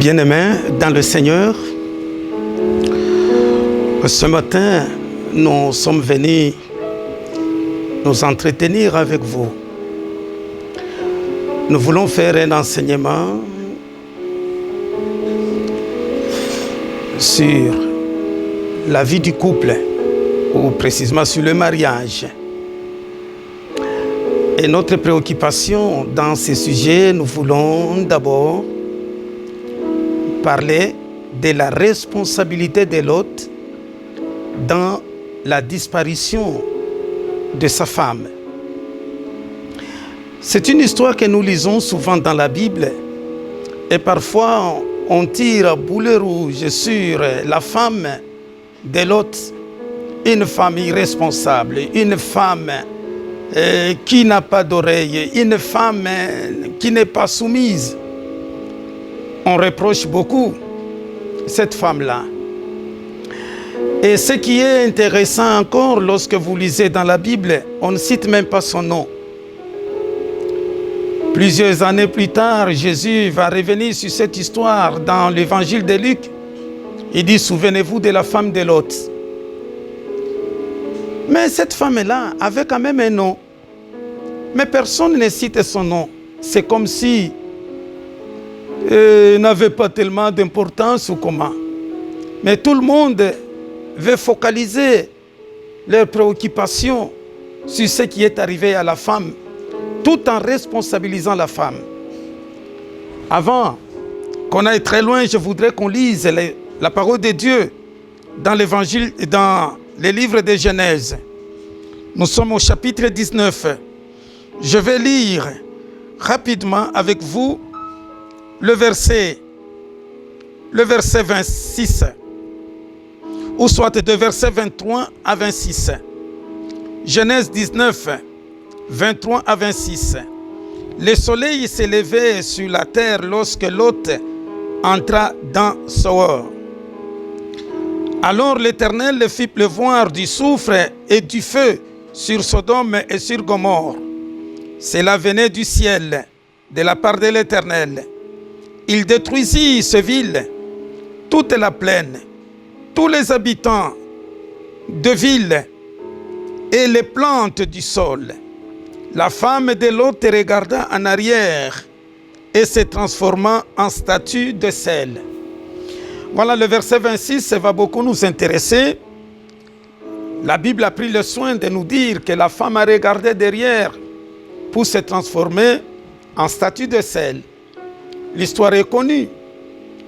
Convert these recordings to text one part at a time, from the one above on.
Bien-aimés dans le Seigneur, ce matin, nous sommes venus nous entretenir avec vous. Nous voulons faire un enseignement sur la vie du couple, ou précisément sur le mariage. Et notre préoccupation dans ces sujets, nous voulons d'abord parler de la responsabilité de l'hôte dans la disparition de sa femme. C'est une histoire que nous lisons souvent dans la Bible et parfois on tire à boulet rouge sur la femme de l'hôte, une femme irresponsable, une femme qui n'a pas d'oreille, une femme qui n'est pas soumise. On reproche beaucoup cette femme-là. Et ce qui est intéressant encore, lorsque vous lisez dans la Bible, on ne cite même pas son nom. Plusieurs années plus tard, Jésus va revenir sur cette histoire dans l'évangile de Luc. Il dit, souvenez-vous de la femme de Lot. Mais cette femme-là avait quand même un nom. Mais personne ne cite son nom. C'est comme si n'avait pas tellement d'importance ou comment. Mais tout le monde veut focaliser leurs préoccupations sur ce qui est arrivé à la femme, tout en responsabilisant la femme. Avant qu'on aille très loin, je voudrais qu'on lise la parole de Dieu dans l'évangile, dans les livres de Genèse. Nous sommes au chapitre 19. Je vais lire rapidement avec vous le verset 26, ou soit de verset 23 à 26. Genèse 19, 23 à 26. Le soleil s'est levé sur la terre lorsque Lot entra dans Soar. Alors l'Éternel fit pleuvoir du soufre et du feu sur Sodome et sur Gomorrhe. Cela venait du ciel, de la part de l'Éternel. Il détruisit ces villes, toute la plaine, tous les habitants de villes et les plantes du sol. La femme de Lot regarda en arrière et se transforma en statue de sel. Voilà, le verset 26, ça va beaucoup nous intéresser. La Bible a pris le soin de nous dire que la femme a regardé derrière pour se transformer en statue de sel. L'histoire est connue.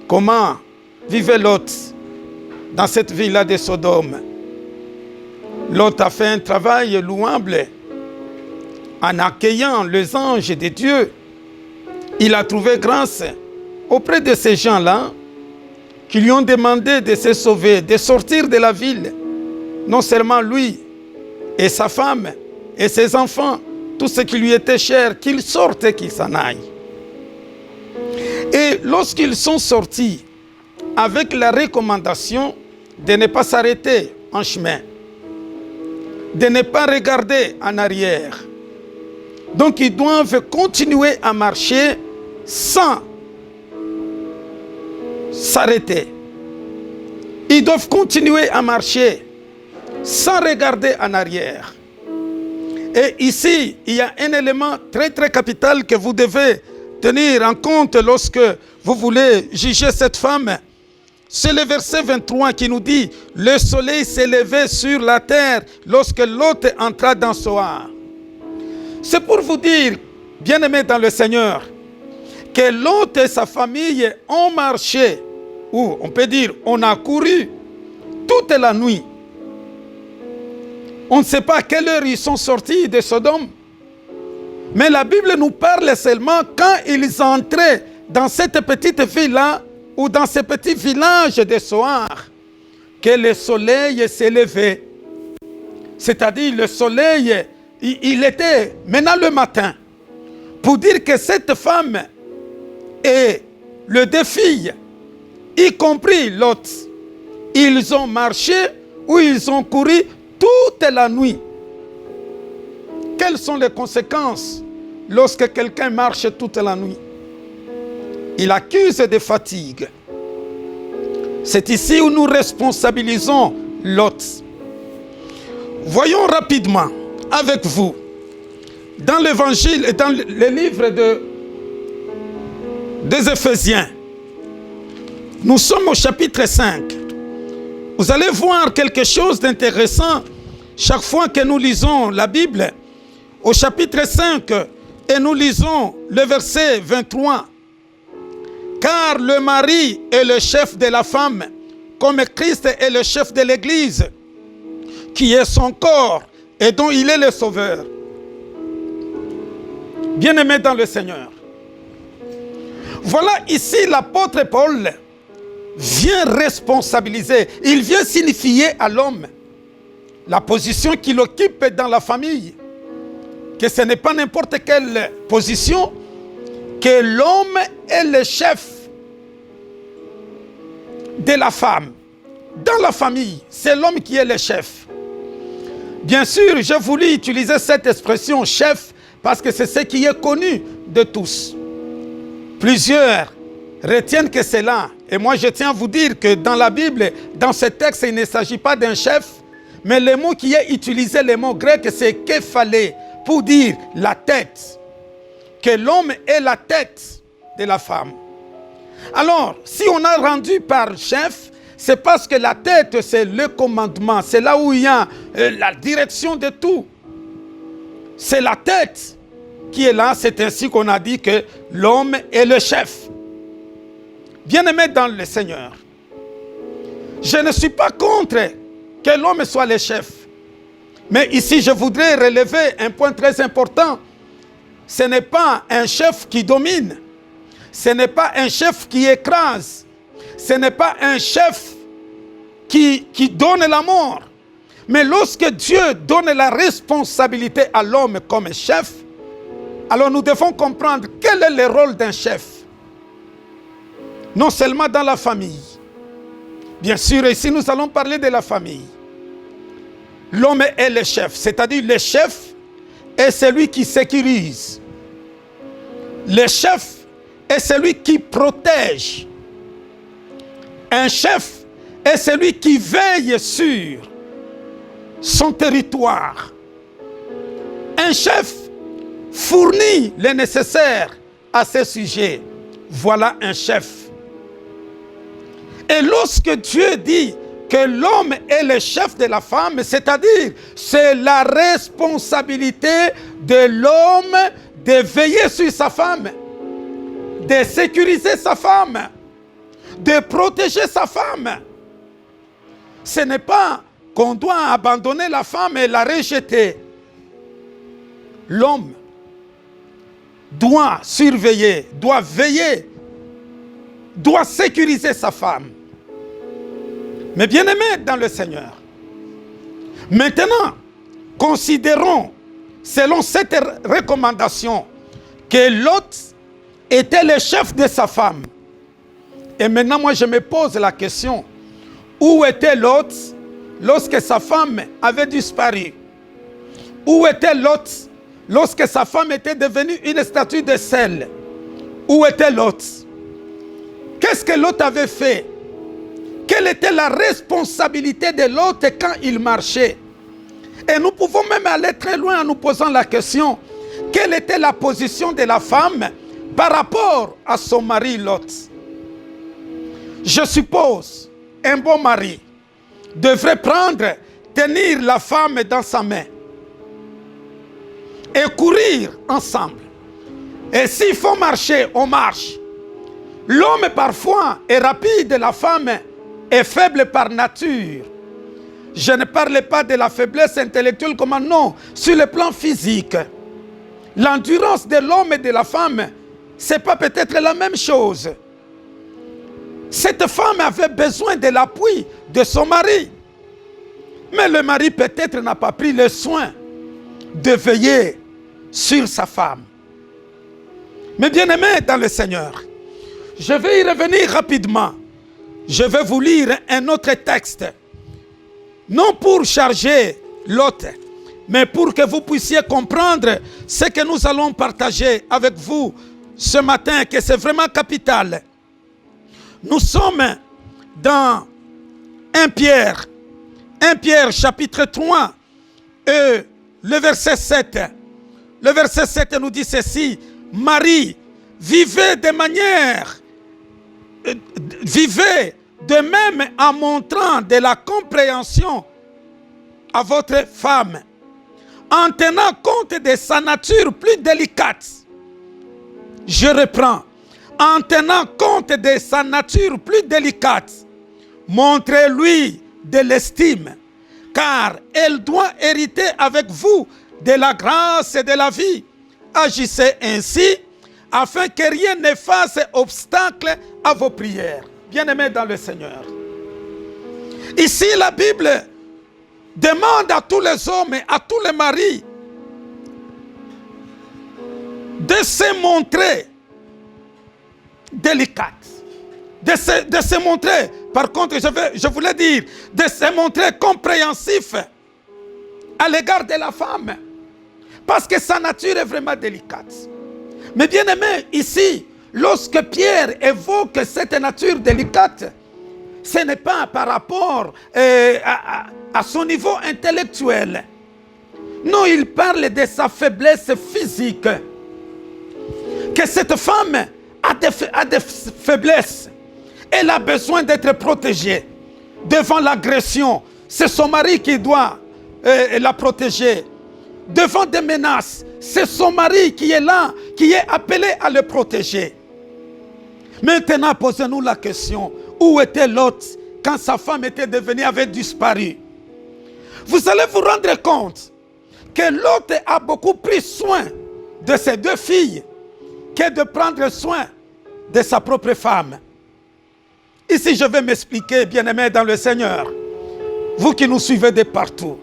Comment vivait Lot dans cette ville-là de Sodome. Lot a fait un travail louable en accueillant les anges de Dieu. Il a trouvé grâce auprès de ces gens-là qui lui ont demandé de se sauver, de sortir de la ville. Non seulement lui et sa femme et ses enfants, tout ce qui lui était cher, qu'ils sortent et qu'ils s'en aillent. Et lorsqu'ils sont sortis, avec la recommandation de ne pas s'arrêter en chemin, de ne pas regarder en arrière. Donc ils doivent continuer à marcher sans s'arrêter. Ils doivent continuer à marcher sans regarder en arrière. Et ici, il y a un élément très très capital que vous devez tenir en compte lorsque vous voulez juger cette femme. C'est le verset 23 qui nous dit « Le soleil s'est levé sur la terre lorsque Lot entra dans Soar. » C'est pour vous dire, bien-aimés dans le Seigneur, que Lot et sa famille ont marché, ou on peut dire, on a couru toute la nuit. On ne sait pas à quelle heure ils sont sortis de Sodome. Mais la Bible nous parle seulement quand ils entraient dans cette petite ville-là, ou dans ce petit village de Soar, que le soleil s'est levé. C'est-à-dire le soleil, il était maintenant le matin, pour dire que cette femme et les deux filles, y compris Lot, ils ont marché ou ils ont couru toute la nuit. Quelles sont les conséquences lorsque quelqu'un marche toute la nuit? il accuse des fatigues. C'est ici où nous responsabilisons Lot. Voyons rapidement avec vous, dans l'évangile et dans le livre des Éphésiens, nous sommes au chapitre 5. Vous allez voir quelque chose d'intéressant chaque fois que nous lisons la Bible. Au chapitre 5, et nous lisons le verset 23. Car le mari est le chef de la femme, comme Christ est le chef de l'Église, qui est son corps et dont il est le sauveur. Bien-aimés dans le Seigneur, voilà ici l'apôtre Paul vient responsabiliser, il vient signifier à l'homme la position qu'il occupe dans la famille, que ce n'est pas n'importe quelle position, que l'homme est le chef de la femme. Dans la famille, c'est l'homme qui est le chef. Bien sûr, j'ai voulu utiliser cette expression chef parce que c'est ce qui est connu de tous. Plusieurs retiennent que c'est là. Et moi, je tiens à vous dire que dans la Bible, dans ce texte, il ne s'agit pas d'un chef, mais le mot qui est utilisé, le mot grec, c'est képhalé, pour dire la tête. Que l'homme est la tête de la femme. Alors, si on a rendu par chef, c'est parce que la tête, c'est le commandement. C'est là où il y a la direction de tout. C'est la tête qui est là. C'est ainsi qu'on a dit que l'homme est le chef. Bien-aimé dans le Seigneur, je ne suis pas contre que l'homme soit le chef. Mais ici, je voudrais relever un point très important. Ce n'est pas un chef qui domine. Ce n'est pas un chef qui écrase. Ce n'est pas un chef qui donne la mort. Mais lorsque Dieu donne la responsabilité à l'homme comme chef, alors nous devons comprendre quel est le rôle d'un chef. Non seulement dans la famille. Bien sûr, ici nous allons parler de la famille. L'homme est le chef, c'est-à-dire le chef est celui qui sécurise. Le chef est celui qui protège. Un chef est celui qui veille sur son territoire. Un chef fournit le nécessaire à ce sujet. Voilà un chef. Et lorsque Dieu dit que l'homme est le chef de la femme, c'est-à-dire c'est la responsabilité de l'homme de veiller sur sa femme, de sécuriser sa femme, de protéger sa femme. Ce n'est pas qu'on doit abandonner la femme et la rejeter. L'homme doit surveiller, doit veiller, doit sécuriser sa femme. Mais bien-aimés dans le Seigneur, maintenant, considérons, selon cette recommandation, que Lot était le chef de sa femme. Et maintenant, moi, je me pose la question, où était Lot lorsque sa femme avait disparu? Où était Lot lorsque sa femme était devenue une statue de sel? Où était Lot? Qu'est-ce que Lot avait fait? Quelle était la responsabilité de Lot quand il marchait? Et nous pouvons même aller très loin en nous posant la question, quelle était la position de la femme par rapport à son mari Lot? Je suppose, un bon mari devrait tenir la femme dans sa main et courir ensemble. Et s'il faut marcher, on marche. L'homme parfois est rapide, la femme est faible par nature. Je ne parle pas de la faiblesse intellectuelle comme non, sur le plan physique. L'endurance de l'homme et de la femme, ce n'est pas peut-être la même chose. Cette femme avait besoin de l'appui de son mari. Mais le mari peut-être n'a pas pris le soin de veiller sur sa femme. Mais bien-aimés dans le Seigneur, je vais y revenir rapidement. Je vais vous lire un autre texte. Non pour charger l'autre, mais pour que vous puissiez comprendre ce que nous allons partager avec vous ce matin que c'est vraiment capital. Nous sommes dans 1 Pierre chapitre 3 et le verset 7. Le verset 7 nous dit ceci: Marie, vivez de même en montrant de la compréhension à votre femme, en tenant compte de sa nature plus délicate. Je reprends. En tenant compte de sa nature plus délicate, montrez-lui de l'estime, car elle doit hériter avec vous de la grâce et de la vie. Agissez ainsi, afin que rien ne fasse obstacle à vos prières. Bien-aimés dans le Seigneur. Ici, la Bible demande à tous les hommes et à tous les maris de se montrer délicate, de se montrer, par contre, je voulais dire, de se montrer compréhensif à l'égard de la femme, parce que sa nature est vraiment délicate. Mais bien aimé, ici, lorsque Pierre évoque cette nature délicate, ce n'est pas par rapport à son niveau intellectuel. Non, il parle de sa faiblesse physique. Que cette femme a des faiblesses. Elle a besoin d'être protégée devant l'agression. C'est son mari qui doit la protéger. Devant des menaces, c'est son mari qui est là, qui est appelé à le protéger. Maintenant, posez-nous la question: où était Lot quand sa femme avait disparu? Vous allez vous rendre compte que Lot a beaucoup pris soin de ses deux filles que de prendre soin de sa propre femme. Ici, je vais m'expliquer, bien-aimés dans le Seigneur, vous qui nous suivez de partout.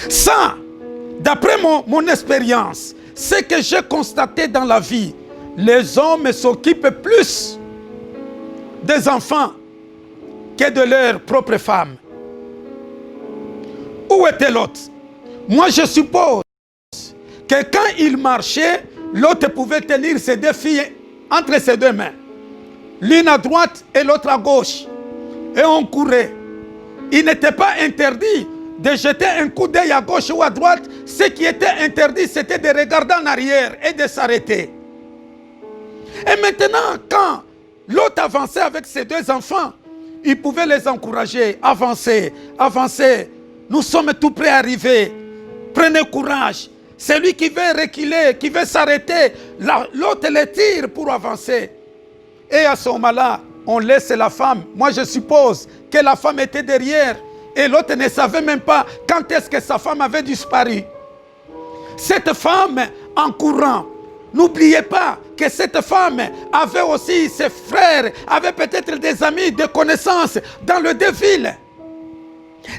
Ça, d'après mon expérience, ce que j'ai constaté dans la vie, les hommes s'occupent plus des enfants que de leurs propres femmes. Où était Lot? Moi, je suppose que quand il marchait, Lot pouvait tenir ses deux filles entre ses deux mains, l'une à droite et l'autre à gauche, et on courait. Il n'était pas interdit de jeter un coup d'œil à gauche ou à droite. Ce qui était interdit, c'était de regarder en arrière et de s'arrêter. Et maintenant, quand l'autre avançait avec ses deux enfants, il pouvait les encourager. Avancez, avancez. Nous sommes tout prêts à arriver. Prenez courage. Celui qui veut reculer, qui veut s'arrêter, l'autre les tire pour avancer. Et à ce moment-là, on laisse la femme. Moi, je suppose que la femme était derrière et l'autre ne savait même pas quand est-ce que sa femme avait disparu. Cette femme, en courant, n'oubliez pas que cette femme avait aussi ses frères, avait peut-être des amis, des connaissances dans le deux villes.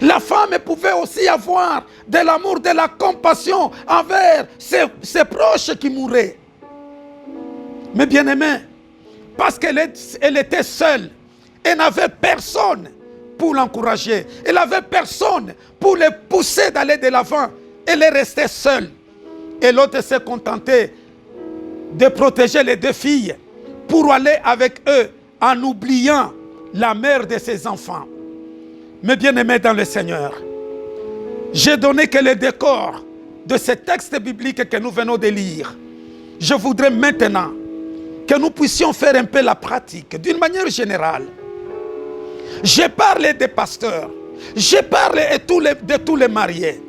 La femme pouvait aussi avoir de l'amour, de la compassion envers ses proches qui mouraient. Mais bien aimé, parce qu'elle était seule, elle n'avait personne pour l'encourager. Elle n'avait personne pour les pousser d'aller de l'avant. Elle est restée seule. Et l'autre s'est contentée de protéger les deux filles pour aller avec eux en oubliant la mère de ses enfants. Mais bien aimés dans le Seigneur, j'ai donné que le décor de ce texte biblique que nous venons de lire. Je voudrais maintenant que nous puissions faire un peu la pratique d'une manière générale. J'ai parlé des pasteurs, j'ai parlé de tous les mariés.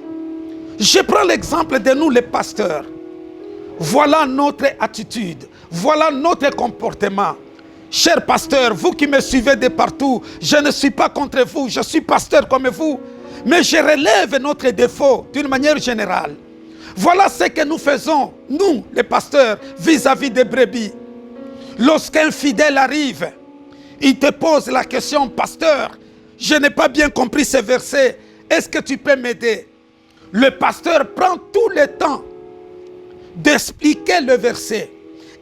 Je prends l'exemple de nous les pasteurs. Voilà notre attitude, voilà notre comportement. Chers pasteurs, vous qui me suivez de partout, je ne suis pas contre vous, je suis pasteur comme vous, mais je relève notre défaut d'une manière générale. Voilà ce que nous faisons, nous les pasteurs, vis-à-vis des brebis. Lorsqu'un fidèle arrive, il te pose la question: pasteur, je n'ai pas bien compris ce verset, est-ce que tu peux m'aider? Le pasteur prend tout le temps d'expliquer le verset.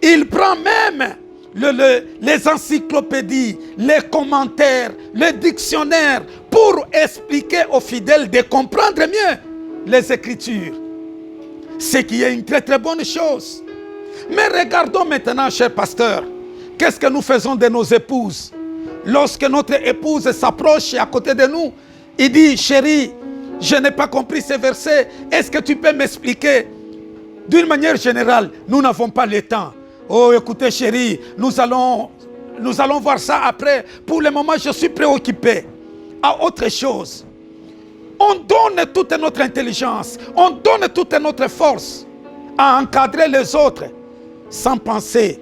Il prend même les encyclopédies, les commentaires, les dictionnaires pour expliquer aux fidèles de comprendre mieux les Écritures. Ce qui est une très très bonne chose. Mais regardons maintenant, cher pasteur, qu'est-ce que nous faisons de nos épouses? Lorsque notre épouse s'approche à côté de nous, il dit, chérie, je n'ai pas compris ces versets, est-ce que tu peux m'expliquer? D'une manière générale, nous n'avons pas le temps. Oh, écoutez chérie, nous allons voir ça après. Pour le moment, je suis préoccupé à autre chose. On donne toute notre intelligence, on donne toute notre force à encadrer les autres sans penser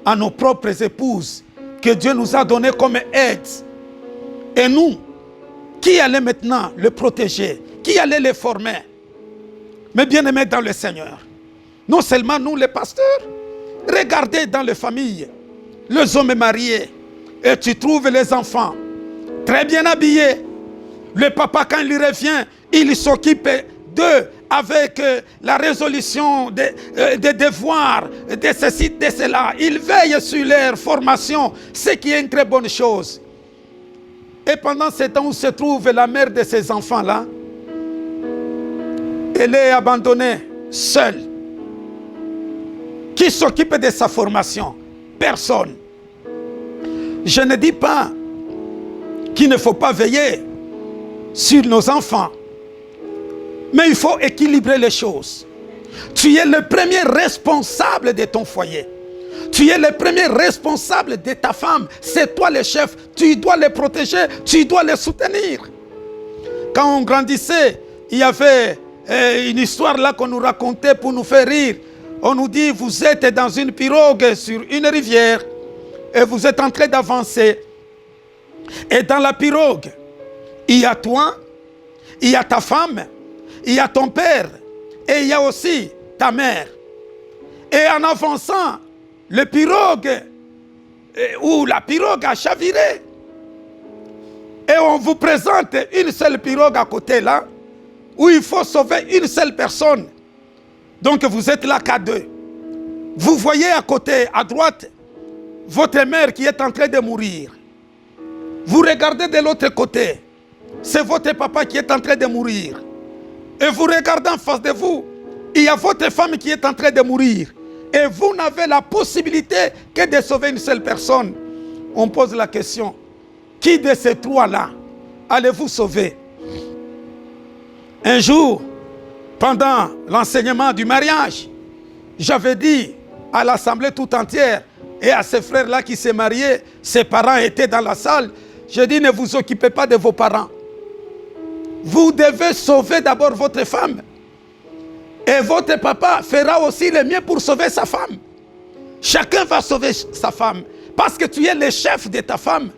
à nos propres épouses que Dieu nous a données comme aide. Et nous, qui allait maintenant le protéger? Qui allait les former? Mais bien aimés dans le Seigneur, non seulement nous les pasteurs, regardez dans les familles, les hommes mariés, et tu trouves les enfants très bien habillés. Le papa, quand il revient, il s'occupe d'eux avec la résolution des devoirs, de ceci, de cela. Il veille sur leur formation, ce qui est une très bonne chose. Et pendant ce temps où se trouve la mère de ces enfants-là, elle est abandonnée, seule. Qui s'occupe de sa formation? Personne. Je ne dis pas qu'il ne faut pas veiller sur nos enfants, mais il faut équilibrer les choses. Tu es le premier responsable de ton foyer. Tu es le premier responsable de ta femme. C'est toi le chef. Tu dois les protéger, tu dois les soutenir. Quand on grandissait, il y avait une histoire là qu'on nous racontait pour nous faire rire. On nous dit, vous êtes dans une pirogue sur une rivière et vous êtes en train d'avancer. Et dans la pirogue, il y a toi, il y a ta femme, il y a ton père et il y a aussi ta mère. Et en avançant, le pirogue, ou la pirogue a chaviré. Et on vous présente une seule pirogue à côté là, où il faut sauver une seule personne. Donc vous êtes là qu'à deux. Vous voyez à côté, à droite, votre mère qui est en train de mourir. Vous regardez de l'autre côté, c'est votre papa qui est en train de mourir. Et vous regardez en face de vous, il y a votre femme qui est en train de mourir. Et vous n'avez la possibilité que de sauver une seule personne. On pose la question, qui de ces trois-là allez-vous sauver? Un jour, pendant l'enseignement du mariage, j'avais dit à l'assemblée tout entière et à ces frères-là qui s'est mariés, ses parents étaient dans la salle, je dis ne vous occupez pas de vos parents. Vous devez sauver d'abord votre femme. Et votre papa fera aussi le mieux pour sauver sa femme. Chacun va sauver sa femme. Parce que tu es le chef de ta femme.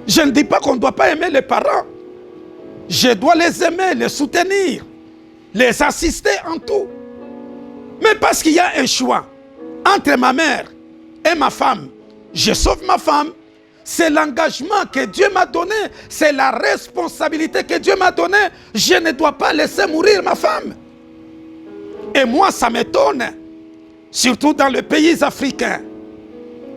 Je ne dis pas qu'on ne doit pas aimer les parents. Je dois les aimer, les soutenir, les assister en tout. Mais parce qu'il y a un choix entre ma mère et ma femme, je sauve ma femme. C'est l'engagement que Dieu m'a donné. C'est la responsabilité que Dieu m'a donnée. Je ne dois pas laisser mourir ma femme. Et moi, ça m'étonne, surtout dans les pays africains,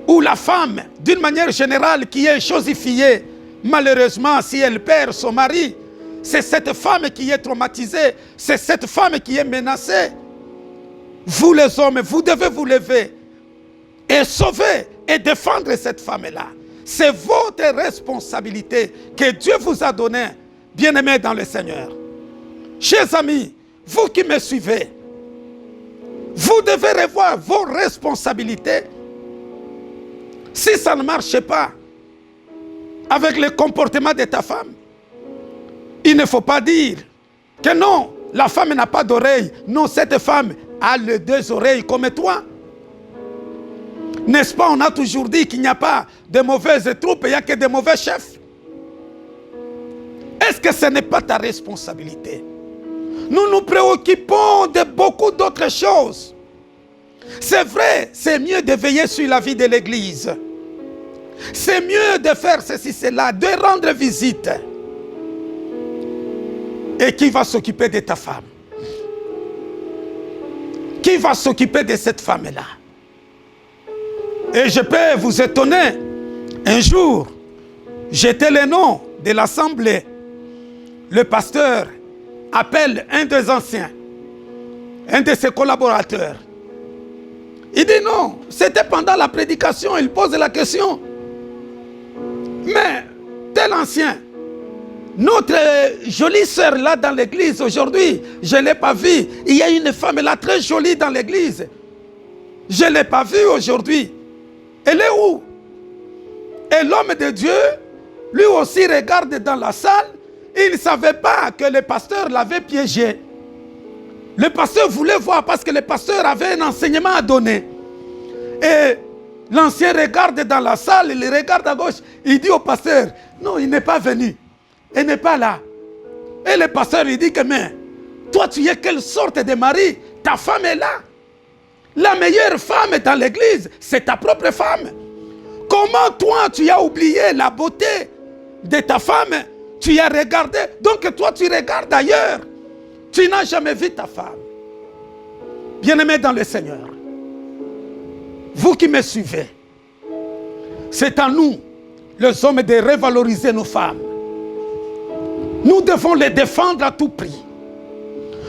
où la femme, d'une manière générale, qui est chosifiée, malheureusement, si elle perd son mari, c'est cette femme qui est traumatisée, c'est cette femme qui est menacée. Vous les hommes, vous devez vous lever et sauver et défendre cette femme-là. C'est votre responsabilité que Dieu vous a donnée, bien-aimés dans le Seigneur. Chers amis, vous qui me suivez, vous devez revoir vos responsabilités. Si ça ne marche pas avec le comportement de ta femme, il ne faut pas dire que non, la femme n'a pas d'oreilles. Non, cette femme a les deux oreilles comme toi. N'est-ce pas, on a toujours dit qu'il n'y a pas de mauvaises troupes, il n'y a que de mauvais chefs. Est-ce que ce n'est pas ta responsabilité? Nous nous préoccupons de beaucoup d'autres choses. C'est vrai, c'est mieux de veiller sur la vie de l'Église. C'est mieux de faire ceci, cela, de rendre visite. Et qui va s'occuper de ta femme? Qui va s'occuper de cette femme-là? Et je peux vous étonner. Un jour, j'étais le nom de l'assemblée. Le pasteur appelle un des anciens, un de ses collaborateurs. Il dit non, c'était pendant la prédication, il pose la question. Mais tel ancien, notre jolie sœur là dans l'église aujourd'hui, je ne l'ai pas vue. Il y a une femme là très jolie dans l'église. Je ne l'ai pas vue aujourd'hui. Elle est où? Et l'homme de Dieu, lui aussi regarde dans la salle. Il ne savait pas que le pasteur l'avait piégé. Le pasteur voulait voir parce que le pasteur avait un enseignement à donner. Et l'ancien regarde dans la salle, il regarde à gauche. Il dit au pasteur, non, il n'est pas venu. Il n'est pas là. Et le pasteur lui dit que, mais toi tu es quelle sorte de mari? Ta femme est là. La meilleure femme dans l'église, c'est ta propre femme. Comment toi tu as oublié la beauté de ta femme? Tu as regardé, donc toi tu regardes ailleurs. Tu n'as jamais vu ta femme. Bien-aimé dans le Seigneur, vous qui me suivez, c'est à nous, les hommes, de revaloriser nos femmes. Nous devons les défendre à tout prix.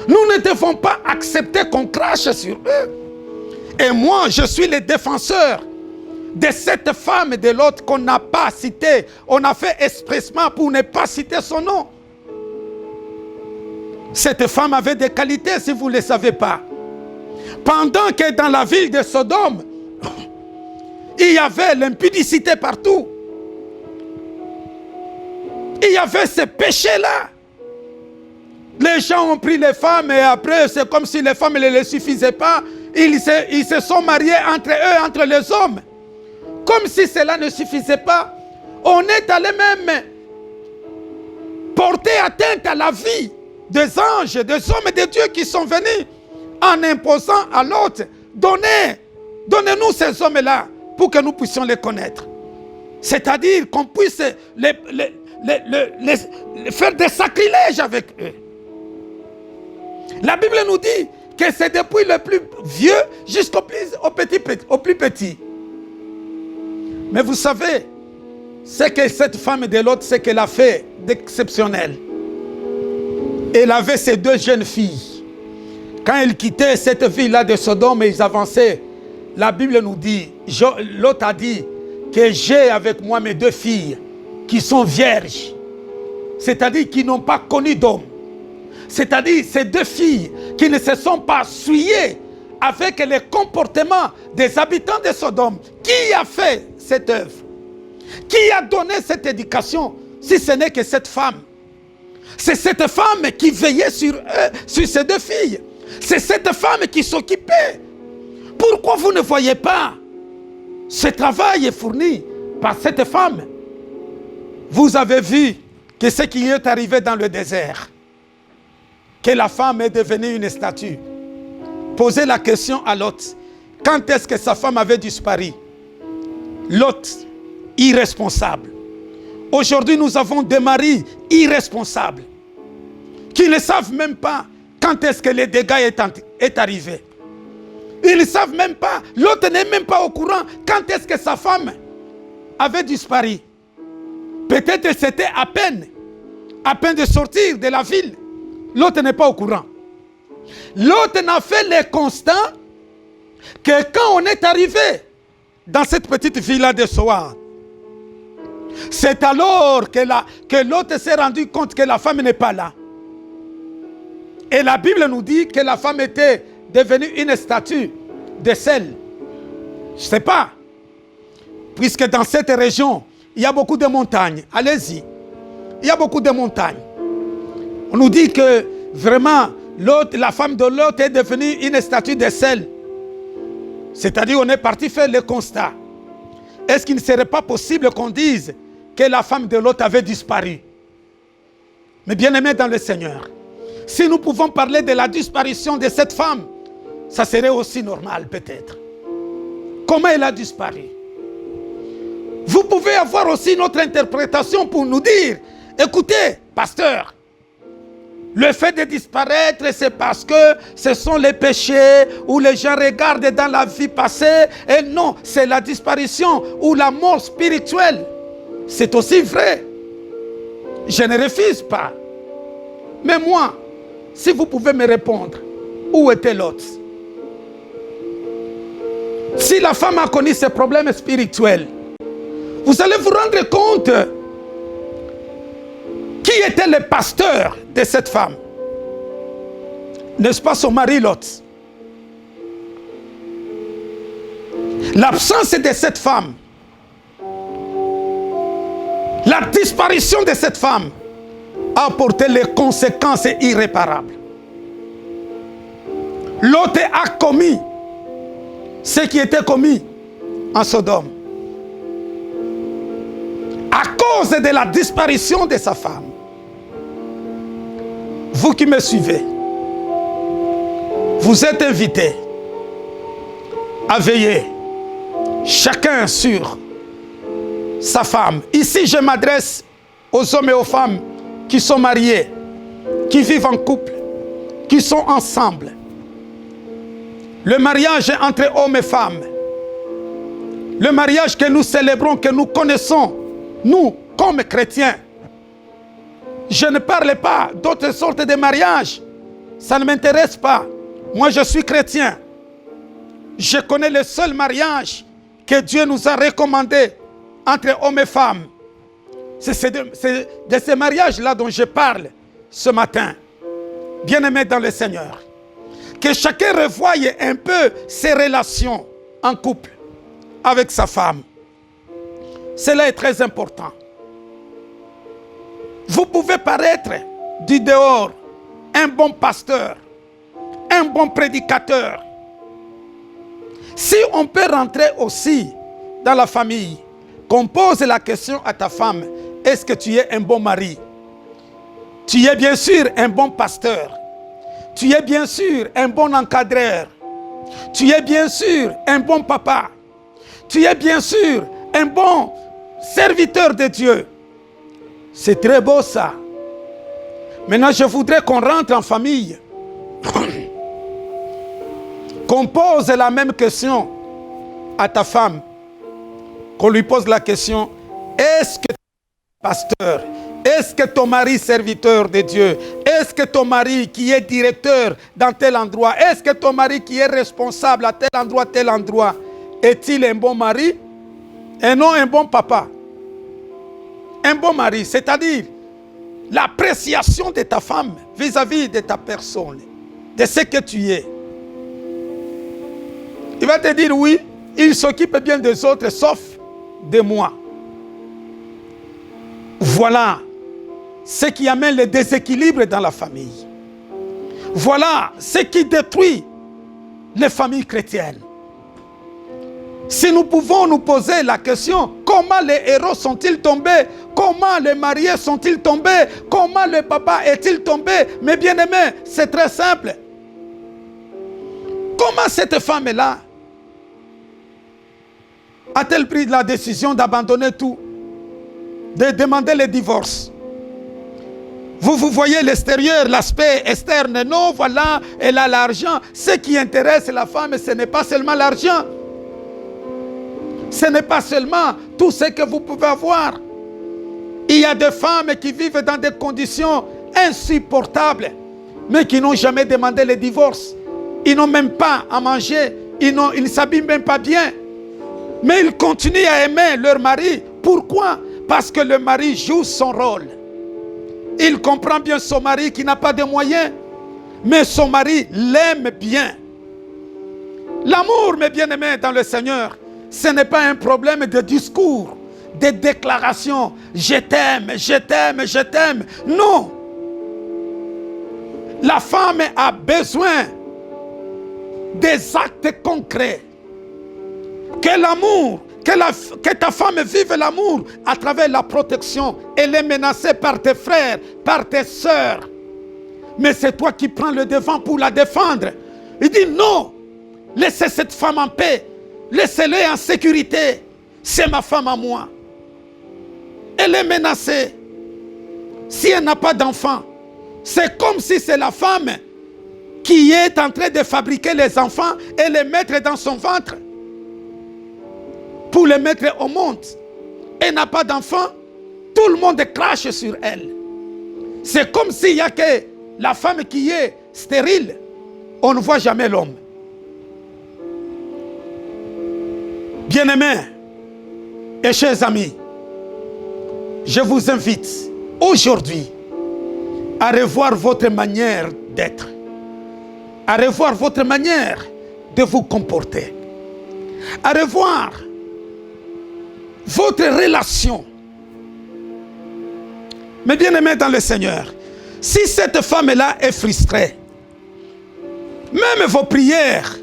Nous ne devons pas accepter qu'on crache sur eux. Et moi, je suis le défenseur de cette femme et de l'autre qu'on n'a pas cité. On a fait expressement pour ne pas citer son nom. Cette femme avait des qualités, si vous ne le savez pas. Pendant que dans la ville de Sodome, il y avait l'impudicité partout. Il y avait ce péché-là. Les gens ont pris les femmes et après, c'est comme si les femmes ne les suffisaient pas. Ils se sont mariés entre eux, entre les hommes. Comme si cela ne suffisait pas, on est allé même porter atteinte à la vie des anges, des hommes de Dieu qui sont venus en imposant à l'autre. Donnez-nous ces hommes-là pour que nous puissions les connaître. C'est-à-dire qu'on puisse faire des sacrilèges avec eux. La Bible nous dit que c'est depuis le plus vieux jusqu'au plus petit. Mais vous savez, c'est que cette femme de l'autre, c'est qu'elle a fait d'exceptionnel. Elle avait ses deux jeunes filles. Quand elle quittait cette ville-là de Sodome et ils avançaient, la Bible nous dit, l'autre a dit que j'ai avec moi mes deux filles qui sont vierges. C'est-à-dire qui n'ont pas connu d'homme. C'est-à-dire ces deux filles qui ne se sont pas souillées avec les comportements des habitants de Sodome. Qui a fait cette œuvre? Qui a donné cette éducation si ce n'est que cette femme? C'est cette femme qui veillait sur ces deux filles. C'est cette femme qui s'occupait. Pourquoi vous ne voyez pas ce travail est fourni par cette femme? Vous avez vu que ce qui est arrivé dans le désert, que la femme est devenue une statue. Posez la question à Lot. Quand est-ce que sa femme avait disparu? Lot, irresponsable. Aujourd'hui, nous avons des maris irresponsables qui ne savent même pas quand est-ce que le dégât est arrivé. Ils ne savent même pas. L'autre n'est même pas au courant quand est-ce que sa femme avait disparu. Peut-être que c'était à peine de sortir de la ville. L'autre n'est pas au courant. L'autre n'a fait le constat que quand on est arrivé dans cette petite ville-là de Soar, c'est alors que l'autre s'est rendu compte que la femme n'est pas là. Et la Bible nous dit que la femme était devenue une statue de sel. Je ne sais pas. Puisque dans cette région, il y a beaucoup de montagnes. Allez-y. Il y a beaucoup de montagnes. On nous dit que vraiment, la femme de Lot est devenue une statue de sel. C'est-à-dire, on est parti faire le constat. Est-ce qu'il ne serait pas possible qu'on dise que la femme de Lot avait disparu? Mais bien aimé dans le Seigneur, si nous pouvons parler de la disparition de cette femme, ça serait aussi normal peut-être. Comment elle a disparu? Vous pouvez avoir aussi notre interprétation pour nous dire, écoutez, pasteur, le fait de disparaître, c'est parce que ce sont les péchés où les gens regardent dans la vie passée. Et non, c'est la disparition ou la mort spirituelle. C'est aussi vrai. Je ne refuse pas. Mais moi, si vous pouvez me répondre, où était l'autre? Si la femme a connu ses problèmes spirituels, vous allez vous rendre compte qui était le pasteur de cette femme. N'est-ce pas son mari Lot? L'absence de cette femme, la disparition de cette femme a apporté les conséquences irréparables. Lot a commis ce qui était commis en Sodome. À cause de la disparition de sa femme. Vous qui me suivez, vous êtes invités à veiller chacun sur sa femme. Ici, je m'adresse aux hommes et aux femmes qui sont mariés, qui vivent en couple, qui sont ensemble. Le mariage entre hommes et femmes, le mariage que nous célébrons, que nous connaissons, nous, comme chrétiens. Je ne parle pas d'autres sortes de mariages. Ça ne m'intéresse pas. Moi, je suis chrétien. Je connais le seul mariage que Dieu nous a recommandé entre hommes et femmes. C'est de ces mariages-là dont je parle ce matin. Bien-aimés dans le Seigneur. Que chacun revoie un peu ses relations en couple avec sa femme. Cela est très important. Vous pouvez paraître du dehors un bon pasteur, un bon prédicateur. Si on peut rentrer aussi dans la famille, qu'on pose la question à ta femme, est-ce que tu es un bon mari? Tu es bien sûr un bon pasteur. Tu es bien sûr un bon encadreur. Tu es bien sûr un bon papa. Tu es bien sûr un bon serviteur de Dieu. C'est très beau ça. Maintenant, je voudrais qu'on rentre en famille. Qu'on pose la même question à ta femme. Qu'on lui pose la question, est-ce que tu es pasteur? Est-ce que ton mari est serviteur de Dieu? Est-ce que ton mari qui est directeur dans tel endroit? Est-ce que ton mari qui est responsable à tel endroit, est-il un bon mari? Et non un bon papa? Un bon mari, c'est-à-dire l'appréciation de ta femme vis-à-vis de ta personne, de ce que tu es. Il va te dire oui, il s'occupe bien des autres sauf de moi. Voilà ce qui amène le déséquilibre dans la famille. Voilà ce qui détruit les familles chrétiennes. Si nous pouvons nous poser la question, comment les héros sont-ils tombés? Comment les mariés sont-ils tombés? Comment le papa est-il tombé? Mais bien aimé, c'est très simple. Comment cette femme-là a-t-elle pris la décision d'abandonner tout, de demander le divorce? Vous voyez l'extérieur, l'aspect externe. Non, voilà, elle a l'argent. Ce qui intéresse la femme, ce n'est pas seulement l'argent. Ce n'est pas seulement tout ce que vous pouvez avoir. Il y a des femmes qui vivent dans des conditions insupportables, mais qui n'ont jamais demandé le divorce. Ils n'ont même pas à manger. Ils ne s'habillent même pas bien. Mais ils continuent à aimer leur mari. Pourquoi? Parce que le mari joue son rôle. Il comprend bien son mari qui n'a pas de moyens, mais son mari l'aime bien. L'amour, mes bien-aimés dans le Seigneur, ce n'est pas un problème de discours, de déclarations. Je t'aime, je t'aime, je t'aime. Non. La femme a besoin des actes concrets. Que l'amour, que ta femme vive l'amour à travers la protection. Elle est menacée par tes frères, par tes sœurs. Mais c'est toi qui prends le devant pour la défendre. Il dit non, laissez cette femme en paix. Laissez-le en sécurité. C'est ma femme à moi. Elle est menacée. Si elle n'a pas d'enfant, c'est comme si c'est la femme qui est en train de fabriquer les enfants et les mettre dans son ventre pour les mettre au monde. Elle n'a pas d'enfant, tout le monde crache sur elle. C'est comme s'il n'y a que la femme qui est stérile. On ne voit jamais l'homme. Bien-aimés et chers amis, je vous invite aujourd'hui à revoir votre manière d'être, à revoir votre manière de vous comporter, à revoir votre relation. Mais bien-aimés dans le Seigneur, si cette femme-là est frustrée, même vos prières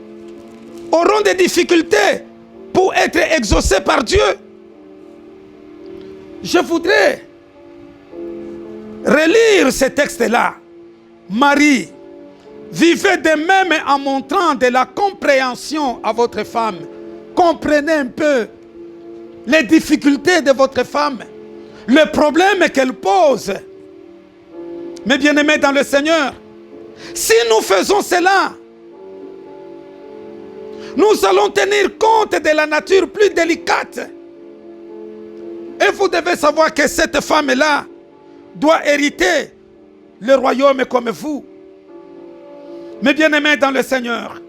auront des difficultés pour être exaucées par Dieu. Je voudrais relire ce texte-là. Marie, vivez de même en montrant de la compréhension à votre femme. Comprenez un peu les difficultés de votre femme, le problème qu'elle pose. Mais bien-aimés dans le Seigneur, si nous faisons cela, nous allons tenir compte de la nature plus délicate. Et vous devez savoir que cette femme-là doit hériter le royaume comme vous. Mais bien-aimés dans le Seigneur,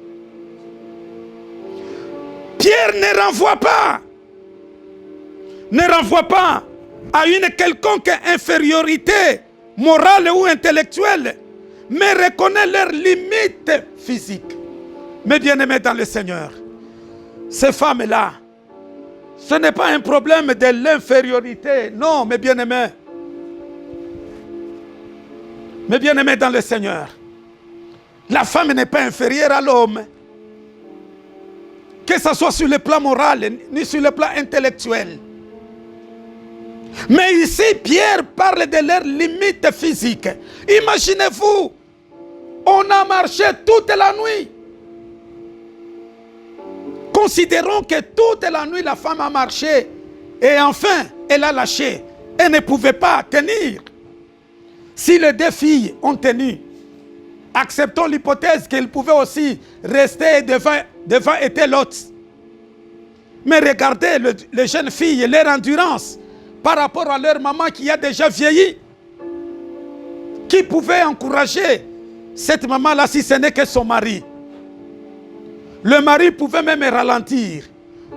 Pierre ne renvoie pas à une quelconque infériorité morale ou intellectuelle, mais reconnaît leurs limites physiques. Mais bien-aimés dans le Seigneur, ces femmes-là, ce n'est pas un problème de l'infériorité. Non, mes bien-aimés. Mes bien-aimés dans le Seigneur, la femme n'est pas inférieure à l'homme. Que ce soit sur le plan moral, ni sur le plan intellectuel. Mais ici, Pierre parle de leurs limites physiques. Imaginez-vous, on a marché toute la nuit. Considérons que toute la nuit, la femme a marché et enfin, elle a lâché. Elle ne pouvait pas tenir. Si les deux filles ont tenu, acceptons l'hypothèse qu'elles pouvaient aussi rester devant et tel autre. Mais regardez les jeunes filles, leur endurance par rapport à leur maman qui a déjà vieilli. Qui pouvait encourager cette maman-là si ce n'est que son mari? Le mari pouvait même ralentir.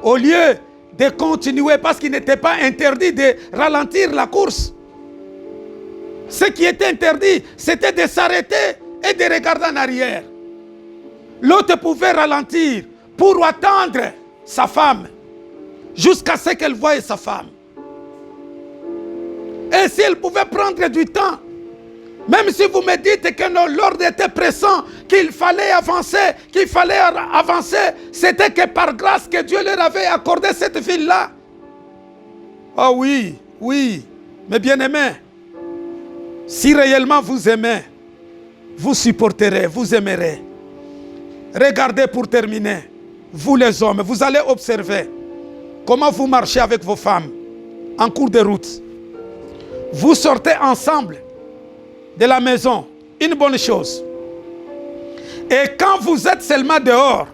Au lieu de continuer, parce qu'il n'était pas interdit de ralentir la course. Ce qui était interdit, c'était de s'arrêter et de regarder en arrière. L'autre pouvait ralentir pour attendre sa femme, jusqu'à ce qu'elle voie sa femme. Et si elle pouvait prendre du temps, même si vous me dites que l'ordre était pressant, qu'il fallait avancer, c'était que par grâce que Dieu leur avait accordé cette ville-là. Oh oui, mes bien-aimés, si réellement vous aimez, vous supporterez, vous aimerez. Regardez pour terminer, vous les hommes, vous allez observer comment vous marchez avec vos femmes en cours de route. Vous sortez ensemble de la maison, une bonne chose. Et quand vous êtes seulement dehors,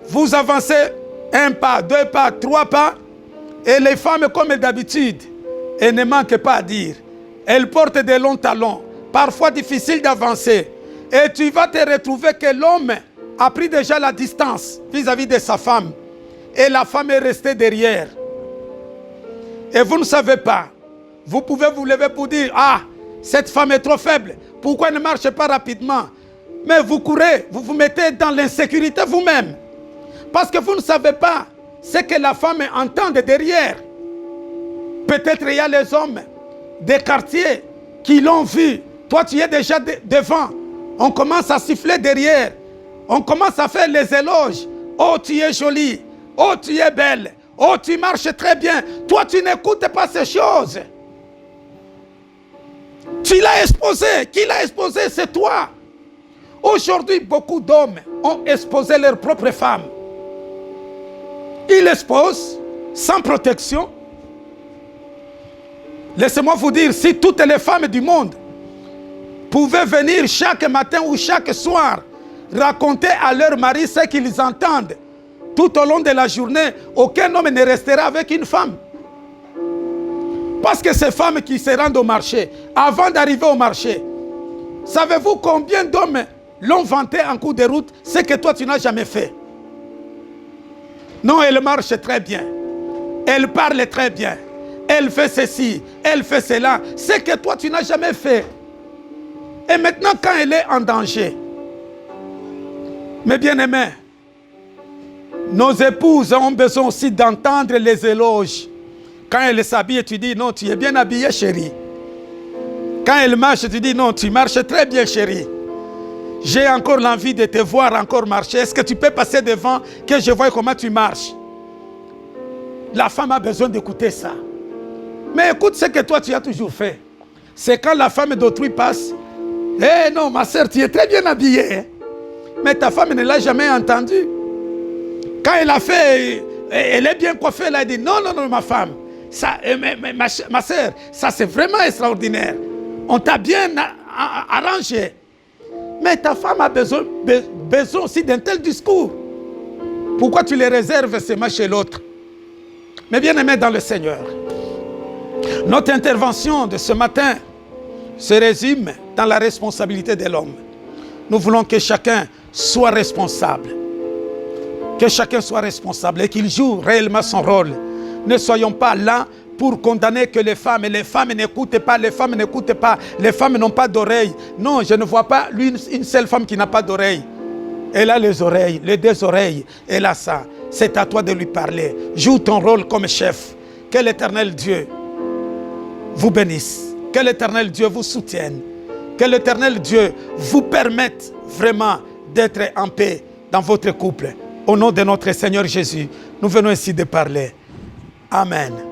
vous avancez un pas, deux pas, trois pas, et les femmes, comme d'habitude, elles ne manquent pas à dire, elles portent des longs talons, parfois difficiles d'avancer. Et tu vas te retrouver que l'homme a pris déjà la distance vis-à-vis de sa femme, et la femme est restée derrière. Et vous ne savez pas, vous pouvez vous lever pour dire, ah, cette femme est trop faible, pourquoi elle ne marche pas rapidement? Mais vous courez, vous vous mettez dans l'insécurité vous-même. Parce que vous ne savez pas ce que la femme entend de derrière. Peut-être il y a les hommes des quartiers qui l'ont vu. Toi, tu es déjà devant. On commence à siffler derrière. On commence à faire les éloges. Oh, tu es jolie. Oh, tu es belle. Oh, tu marches très bien. Toi, tu n'écoutes pas ces choses. Tu l'as exposé. Qui l'a exposé? C'est toi. Aujourd'hui, beaucoup d'hommes ont exposé leurs propres femmes. Ils l'exposent sans protection. Laissez-moi vous dire, si toutes les femmes du monde pouvaient venir chaque matin ou chaque soir raconter à leur mari ce qu'ils entendent tout au long de la journée, aucun homme ne restera avec une femme. Parce que ces femmes qui se rendent au marché, avant d'arriver au marché, savez-vous combien d'hommes l'ont vanté en cours de route, ce que toi tu n'as jamais fait? Non, elle marche très bien. Elle parle très bien. Elle fait ceci, elle fait cela. C'est que toi, tu n'as jamais fait. Et maintenant, quand elle est en danger, mes bien-aimés, nos épouses ont besoin aussi d'entendre les éloges. Quand elle s'habille, tu dis non, tu es bien habillée, chérie. Quand elle marche, tu dis non, tu marches très bien, chérie. J'ai encore l'envie de te voir encore marcher. Est-ce que tu peux passer devant que je voie comment tu marches? La femme a besoin d'écouter ça. Mais écoute ce que toi tu as toujours fait. C'est quand la femme d'autrui passe. Eh non, ma soeur, tu es très bien habillée. Hein? Mais ta femme ne l'a jamais entendu. Quand elle a fait, elle est bien coiffée, elle a dit non, non, non, ma femme. Ça, ma soeur, ça c'est vraiment extraordinaire. On t'a bien arrangé. Mais ta femme a besoin aussi d'un tel discours. Pourquoi tu les réserves seulement chez l'autre? Mais bien aimés dans le Seigneur, notre intervention de ce matin se résume dans la responsabilité de l'homme. Nous voulons que chacun soit responsable. Que chacun soit responsable et qu'il joue réellement son rôle. Ne soyons pas là pour condamner que les femmes n'écoutent pas, les femmes n'écoutent pas, les femmes n'ont pas d'oreilles. Non, je ne vois pas une seule femme qui n'a pas d'oreilles. Elle a les oreilles, les deux oreilles, elle a ça. C'est à toi de lui parler. Joue ton rôle comme chef. Que l'Éternel Dieu vous bénisse. Que l'Éternel Dieu vous soutienne. Que l'Éternel Dieu vous permette vraiment d'être en paix dans votre couple. Au nom de notre Seigneur Jésus, nous venons ici de parler. Amen.